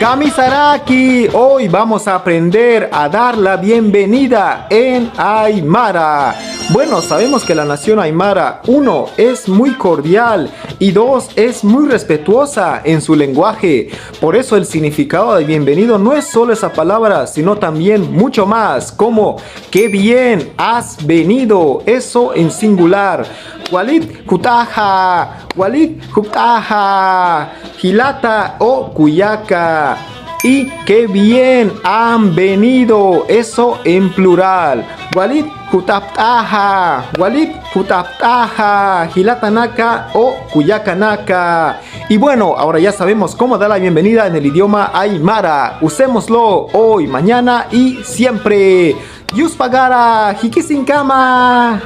Kamisaraki, hoy vamos a aprender a dar la bienvenida en Aymara. Bueno, sabemos que la nación Aymara, 1, es muy cordial y 2, es muy respetuosa en su lenguaje. Por eso el significado de bienvenido no es solo esa palabra, sino también mucho más, como qué bien has venido, eso en singular. Walid Kutaha, Hilata o Kuyaka. Y qué bien han venido, eso en plural. Walid Kutaptaha, Hilatanaka o Kuyakanaka. Y bueno, ahora ya sabemos cómo dar la bienvenida en el idioma Aymara. Usémoslo hoy, mañana y siempre. Yuspagara, Hikisinkama.